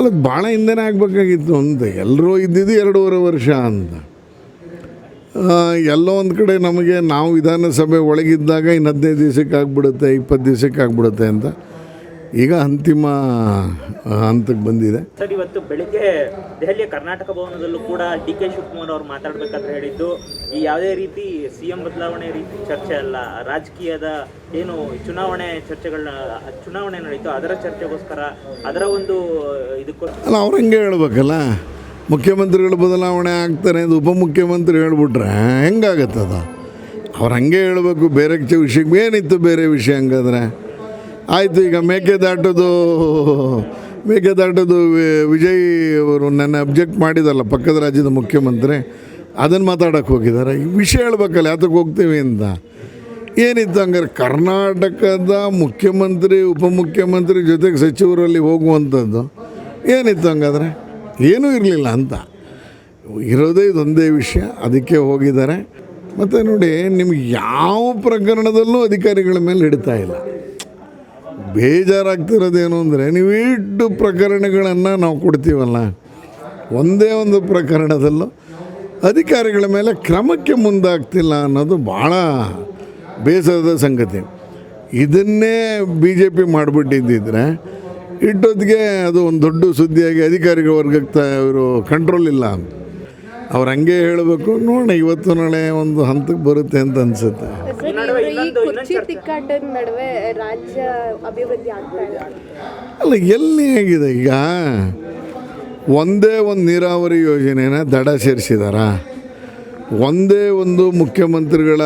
ಅಲ್ಲ ಭಾಳ ಹಿಂದೆನೇ ಆಗಬೇಕಾಗಿತ್ತು ಅಂತ ಎಲ್ಲರೂ ಇದ್ದಿದ್ದು 2.5 ವರ್ಷ ಅಂತ. ಎಲ್ಲೋ ಒಂದು ಕಡೆ ನಮಗೆ ನಾವು ವಿಧಾನಸಭೆ ಒಳಗಿದ್ದಾಗ ಇನ್ನು 15 ದಿವಸಕ್ಕೆ ಆಗಿಬಿಡುತ್ತೆ, 20 ದಿವಸಕ್ಕೆ ಆಗಿಬಿಡುತ್ತೆ ಅಂತ ಈಗ ಅಂತಿಮ ಹಂತಕ್ಕೆ ಬಂದಿದೆ. ಸರ್, ಇವತ್ತು ಬೆಳಿಗ್ಗೆ ದೆಹಲಿಯ ಕರ್ನಾಟಕ ಭವನದಲ್ಲೂ ಕೂಡ ಡಿ.ಕೆ. ಶಿವಕುಮಾರ್ ಅವರು ಮಾತಾಡಬೇಕಾದ್ರೆ ಹೇಳಿದ್ದು, ಈ ಯಾವುದೇ ರೀತಿ CM ಬದಲಾವಣೆ ರೀತಿ ಚರ್ಚೆ ಅಲ್ಲ, ರಾಜಕೀಯದ ಏನು ಚುನಾವಣೆ ನಡೀತು ಅದರ ಚರ್ಚೆಗೋಸ್ಕರ, ಅದರ ಒಂದು ಇದಕ್ಕೋಸ್ಕರ ಅಲ್ಲ ಅವ್ರು ಹಂಗೆ ಹೇಳ್ಬೇಕಲ್ಲ. ಮುಖ್ಯಮಂತ್ರಿಗಳು ಬದಲಾವಣೆ ಆಗ್ತಾರೆ ಅಂತ ಉಪಮುಖ್ಯಮಂತ್ರಿ ಹೇಳ್ಬಿಟ್ರೆ ಹೆಂಗಾಗತ್ತದ? ಅವ್ರು ಹಂಗೆ ಹೇಳಬೇಕು. ಬೇರೆ ವಿಷಯಕ್ಕೆ ಏನಿತ್ತು ಬೇರೆ ವಿಷಯ ಹಂಗಾದ್ರೆ ಆಯಿತು. ಈಗ ಮೇಕೆದಾಟದು ವಿಜಯ್ ಅವರು ನನ್ನ ಅಬ್ಜೆಕ್ಟ್ ಮಾಡಿದಾರಲ್ಲ ಪಕ್ಕದ ರಾಜ್ಯದ ಮುಖ್ಯಮಂತ್ರಿ, ಅದನ್ನು ಮಾತಾಡೋಕ್ಕೆ ಹೋಗಿದ್ದಾರೆ. ಈ ವಿಷಯ ಹೇಳ್ಬೇಕಲ್ಲ ಯಾತಕ್ಕೆ ಹೋಗ್ತೀವಿ ಅಂತ. ಏನಿತ್ತು ಹಂಗಾರೆ ಕರ್ನಾಟಕದ ಮುಖ್ಯಮಂತ್ರಿ ಉಪಮುಖ್ಯಮಂತ್ರಿ ಜೊತೆಗೆ ಸಚಿವರಲ್ಲಿ ಹೋಗುವಂಥದ್ದು ಏನಿತ್ತು ಹಂಗಾದ್ರೆ? ಏನೂ ಇರಲಿಲ್ಲ ಅಂತ. ಇರೋದೇ ಇದೊಂದೇ ವಿಷಯ, ಅದಕ್ಕೆ ಹೋಗಿದ್ದಾರೆ. ಮತ್ತು ನೋಡಿ, ನಿಮ್ಗೆ ಯಾವ ಪ್ರಕರಣದಲ್ಲೂ ಅಧಿಕಾರಿಗಳ ಮೇಲೆ ಹಿಡಿತಾ ಇಲ್ಲ. ಬೇಜಾರಾಗ್ತಿರೋದೇನು ಅಂದರೆ, ನೀವು ಇಷ್ಟು ಪ್ರಕರಣಗಳನ್ನು ನಾವು ಕೊಡ್ತೀವಲ್ಲ, ಒಂದೇ ಒಂದು ಪ್ರಕರಣದಲ್ಲೂ ಅಧಿಕಾರಿಗಳ ಮೇಲೆ ಕ್ರಮಕ್ಕೆ ಮುಂದಾಗ್ತಿಲ್ಲ ಅನ್ನೋದು ಭಾಳ ಬೇಸರದ ಸಂಗತಿ. ಇದನ್ನೇ BJP ಮಾಡಿಬಿಟ್ಟಿದ್ದಿದ್ರೆ ಇಟ್ಟೊತ್ತಿಗೆ ಅದು ಒಂದು ದೊಡ್ಡ ಸುದ್ದಿಯಾಗಿ ಅಧಿಕಾರಿಗಳ ವರ್ಗಕ್ಕೆ ಇವರು ಕಂಟ್ರೋಲ್ ಇಲ್ಲ. ಅವ್ರು ಹಂಗೆ ಹೇಳಬೇಕು. ನೋಡೋಣ, ಇವತ್ತು ನಾಳೆ ಒಂದು ಹಂತಕ್ಕೆ ಬರುತ್ತೆ ಅಂತ ಅನಿಸುತ್ತೆ. ಅಲ್ಲ, ಎಲ್ಲಿ ಹೇಗಿದೆ ಈಗ? ಒಂದೇ ಒಂದು ನೀರಾವರಿ ಯೋಜನೆನ ದಡ ಸೇರಿಸಿದಾರ. ಒಂದೇ ಒಂದು ಮುಖ್ಯಮಂತ್ರಿಗಳ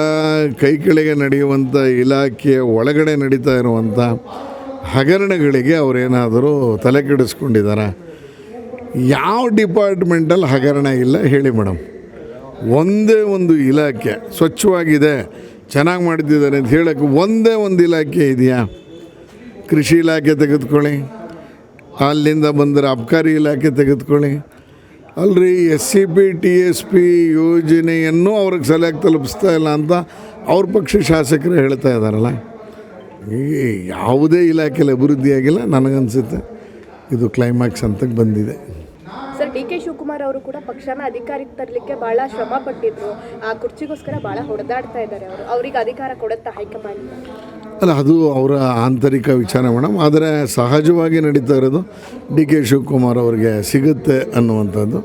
ಕೈ ಕೆಳಗೆ ನಡೆಯುವಂಥ ಇಲಾಖೆಯ ಒಳಗಡೆ ನಡೀತಾ ಇರುವಂಥ ಹಗರಣಗಳಿಗೆ ಅವರೇನಾದರೂ ತಲೆ ಕೆಡಿಸ್ಕೊಂಡಿದ್ದಾರ? ಯಾವ ಡಿಪಾರ್ಟ್ಮೆಂಟಲ್ಲಿ ಹಗರಣ ಇಲ್ಲ ಹೇಳಿ ಮೇಡಮ್? ಒಂದೇ ಒಂದು ಇಲಾಖೆ ಸ್ವಚ್ಛವಾಗಿದೆ, ಚೆನ್ನಾಗಿ ಮಾಡ್ತಿದ್ದಾರೆ ಅಂತ ಹೇಳೋಕ್ಕೆ ಒಂದೇ ಒಂದು ಇಲಾಖೆ ಇದೆಯಾ? ಕೃಷಿ ಇಲಾಖೆ ತೆಗೆದುಕೊಳ್ಳಿ, ಅಲ್ಲಿಂದ ಬಂದರೆ ಅಬ್ಕಾರಿ ಇಲಾಖೆ ತೆಗೆದುಕೊಳ್ಳಿ. ಅಲ್ರಿ, SCP TSP ಯೋಜನೆಯನ್ನು ಅವ್ರಿಗೆ ಸರಿಯಾಗಿ ತಲುಪಿಸ್ತಾ ಇಲ್ಲ ಅಂತ ಅವ್ರ ಪಕ್ಷ ಶಾಸಕರು ಹೇಳ್ತಾ ಇದ್ದಾರಲ್ಲ. ಯಾವುದೇ ಇಲಾಖೆಯಲ್ಲಿ ಅಭಿವೃದ್ಧಿ ಆಗಿಲ್ಲ. ನನಗನ್ಸುತ್ತೆ ಇದು ಕ್ಲೈಮ್ಯಾಕ್ಸ್ ಅಂತಕ್ಕೆ ಬಂದಿದೆ. ಸರ್, ಡಿ.ಕೆ. ಶಿವಕುಮಾರ್ ಅವರು ಕೂಡ ಪಕ್ಷನ ಅಧಿಕಾರಕ್ಕೆ ತರಲಿಕ್ಕೆ ಭಾಳ ಶ್ರಮ ಪಟ್ಟಿದ್ರು. ಆ ಕುರ್ಚಿಗೋಸ್ಕರ ಭಾಳ ಹೊಡೆದಾಡ್ತಾ ಇದ್ದಾರೆ. ಅವ್ರಿಗೆ ಅಧಿಕಾರ ಕೊಡುತ್ತಾ ಹೈಕಮಾಂಡ್? ಅಲ್ಲ, ಅದು ಅವರ ಆಂತರಿಕ ವಿಚಾರ ಮೇಡಮ್. ಆದರೆ ಸಹಜವಾಗಿ ನಡೀತಾ ಇರೋದು ಡಿ.ಕೆ. ಶಿವಕುಮಾರ್ ಅವರಿಗೆ ಸಿಗುತ್ತೆ ಅನ್ನುವಂಥದ್ದು,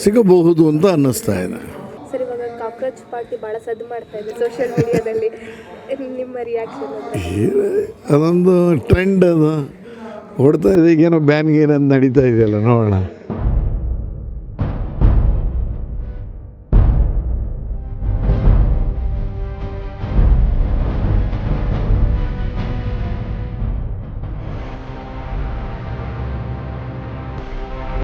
ಸಿಗಬಹುದು ಅಂತ ಅನ್ನಿಸ್ತಾ ಇದೆ. ಸರ್, ಇವಾಗ ಕಾಕ್ರೋಚ್ ಪಾರ್ಟಿ ಭಾಳ ಸದ್ದು ಮಾಡ್ತಾ ಇದೆ ಸೋಷಿಯಲ್ ಮೀಡಿಯಾದಲ್ಲಿ. ನಿಮ್ಮ ರಿಯಾಕ್ಷನ್? ಅದೊಂದು ಟ್ರೆಂಡ್, ಅದು ಹೊಡ್ತಾ ಇದೆ. ಈಗೇನೋ ಬ್ಯಾನ್ ಗೇನಂತ ನಡೀತಾ ಇದೆಯಲ್ಲ, ನೋಡೋಣ.